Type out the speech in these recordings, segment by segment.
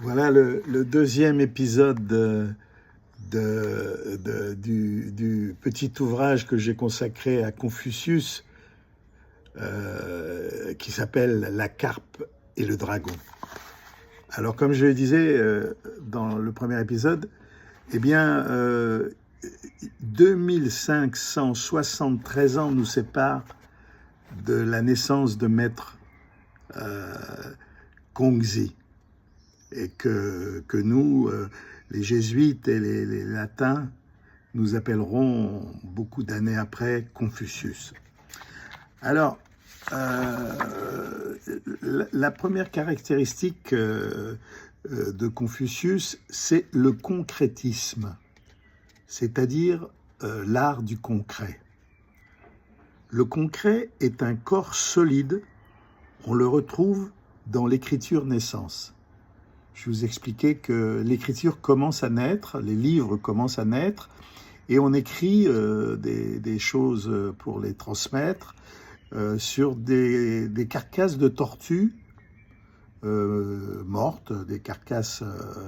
Voilà le deuxième épisode du petit ouvrage que j'ai consacré à Confucius, qui s'appelle La carpe et le dragon. Alors, comme je le disais dans le premier épisode, eh bien, 2573 ans nous séparent de la naissance de Maître Kongzi. Et que nous, les jésuites et les latins, nous appellerons beaucoup d'années après Confucius. Alors, la première caractéristique de Confucius, c'est le concrétisme, c'est-à-dire l'art du concret. Le concret est un corps solide, on le retrouve dans l'écriture naissance. Je vous expliquais que l'écriture commence à naître, les livres commencent à naître, et on écrit des choses pour les transmettre sur des carcasses de tortues mortes, des carcasses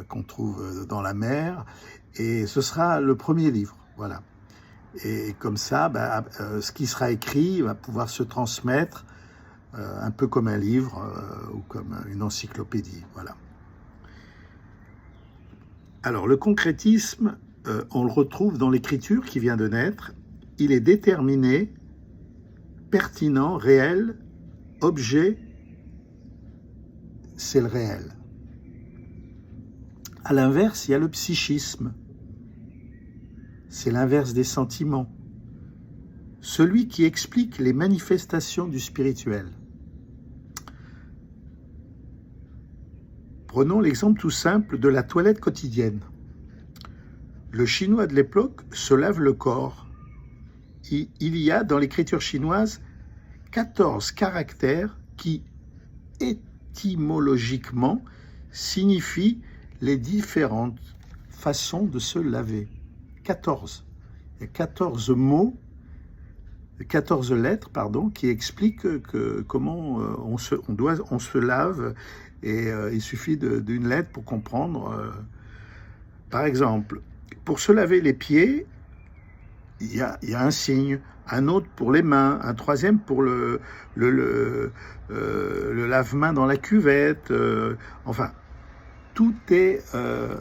qu'on trouve dans la mer, et ce sera le premier livre, voilà. Et comme ça, ce qui sera écrit va pouvoir se transmettre un peu comme un livre ou comme une encyclopédie, voilà. Alors, le concrétisme, on le retrouve dans l'écriture qui vient de naître. Il est déterminé, pertinent, réel, objet, c'est le réel. À l'inverse, il y a le psychisme. C'est l'inverse des sentiments. Celui qui explique les manifestations du spirituel. Prenons l'exemple tout simple de la toilette quotidienne. Le chinois de l'époque se lave le corps. Il y a dans l'écriture chinoise 14 caractères qui, étymologiquement, signifient les différentes façons de se laver. 14. Il y a 14 mots, 14 lettres, qui expliquent comment on se lave. Et il suffit d'une lettre pour comprendre. Par exemple, pour se laver les pieds, il y a un signe, un autre pour les mains, un troisième pour le lave-main dans la cuvette. Enfin, tout est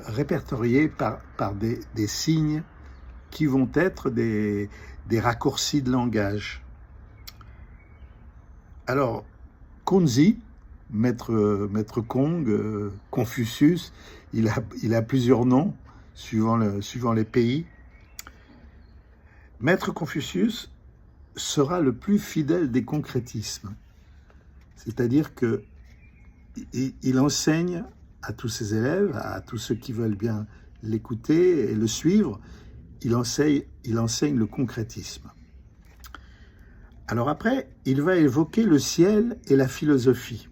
répertorié par des signes qui vont être des raccourcis de langage. Alors, Kunzi, Maître Kong, Confucius, il a plusieurs noms suivant les pays. Maître Confucius sera le plus fidèle des concrétismes. C'est-à-dire qu'il enseigne à tous ses élèves, à tous ceux qui veulent bien l'écouter et le suivre, il enseigne le concrétisme. Alors après, il va évoquer le ciel et la philosophie.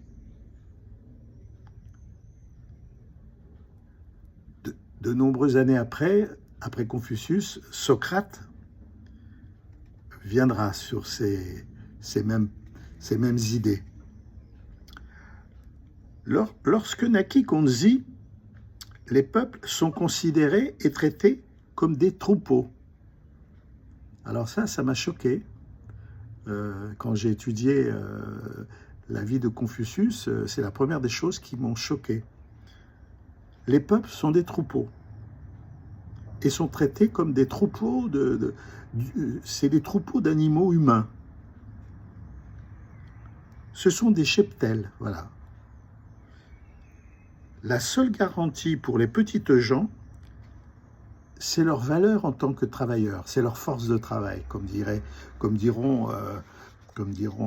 De nombreuses années après Confucius, Socrate viendra sur ces mêmes idées. Lorsque naquit Kunzi, les peuples sont considérés et traités comme des troupeaux. Alors ça m'a choqué. Quand j'ai étudié la vie de Confucius, c'est la première des choses qui m'ont choqué. Les peuples sont des troupeaux et sont traités comme des troupeaux c'est des troupeaux d'animaux humains. Ce sont des cheptels, voilà. La seule garantie pour les petites gens, c'est leur valeur en tant que travailleurs, c'est leur force de travail, comme diront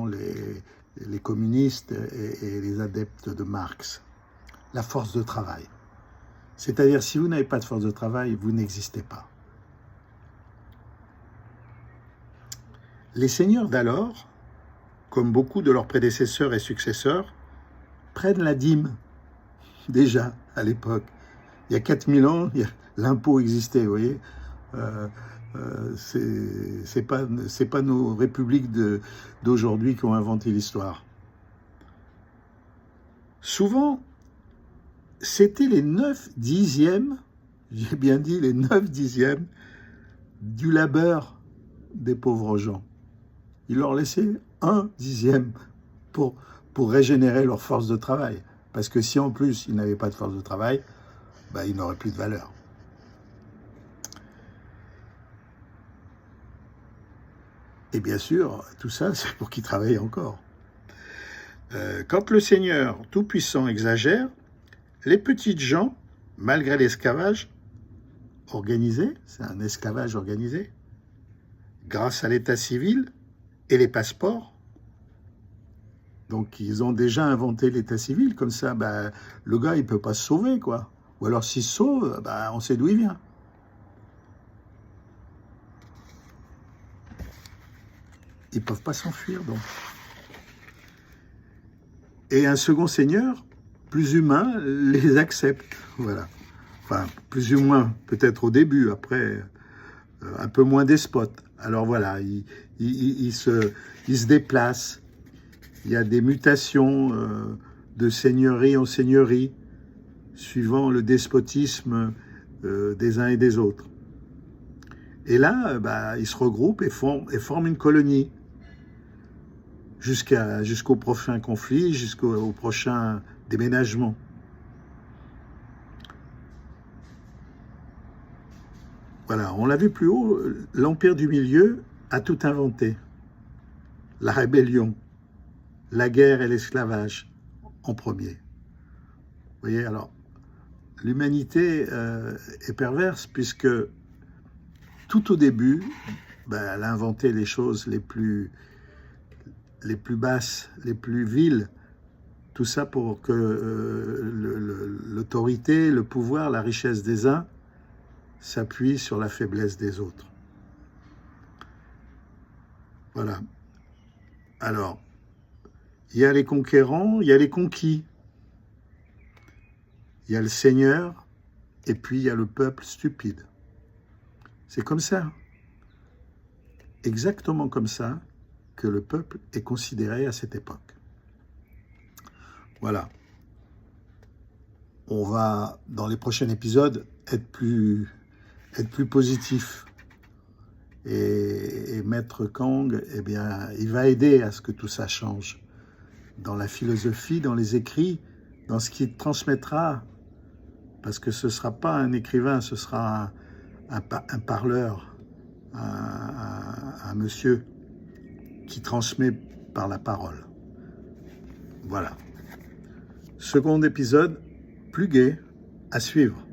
les communistes et les adeptes de Marx. La force de travail. C'est-à-dire, si vous n'avez pas de force de travail, vous n'existez pas. Les seigneurs d'alors, comme beaucoup de leurs prédécesseurs et successeurs, prennent la dîme, déjà, à l'époque. Il y a 4000 ans, l'impôt existait, vous voyez. C'est pas nos républiques d'aujourd'hui qui ont inventé l'histoire. Souvent, c'était les 9/10, j'ai bien dit les 9/10 du labeur des pauvres gens. Il leur laissait 1/10 pour régénérer leur force de travail. Parce que si en plus ils n'avaient pas de force de travail, ils n'auraient plus de valeur. Et bien sûr, tout ça, c'est pour qu'ils travaillent encore. Quand le Seigneur Tout-Puissant exagère, les petites gens, malgré l'esclavage organisé, c'est un esclavage organisé, grâce à l'état civil et les passeports, donc ils ont déjà inventé l'état civil, comme ça, le gars, il ne peut pas se sauver, quoi. Ou alors s'il se sauve, on sait d'où il vient. Ils ne peuvent pas s'enfuir, donc. Et un second seigneur, plus humain, les accepte, voilà. Enfin, plus ou moins, peut-être au début, après, un peu moins despote. Alors voilà, il se déplace. Il y a des mutations de seigneurie en seigneurie, suivant le despotisme des uns et des autres. Et là, ils se regroupent et forment une colonie, jusqu'au prochain conflit, jusqu'au prochain déménagement. Voilà, on l'a vu plus haut, l'Empire du Milieu a tout inventé. La rébellion, la guerre et l'esclavage en premier. Vous voyez, alors, l'humanité est perverse puisque tout au début, elle a inventé les choses les plus basses, les plus viles, tout ça pour que l'autorité, le pouvoir, la richesse des uns s'appuie sur la faiblesse des autres. Voilà. Alors, il y a les conquérants, il y a les conquis. Il y a le Seigneur, et puis il y a le peuple stupide. C'est comme ça, exactement comme ça, que le peuple est considéré à cette époque. Voilà. On va, dans les prochains épisodes, être plus positif. Et Maître Kang, il va aider à ce que tout ça change. Dans la philosophie, dans les écrits, dans ce qu'il transmettra. Parce que ce ne sera pas un écrivain, ce sera un parleur, un monsieur qui transmet par la parole. Voilà. Second épisode, plus gai, à suivre.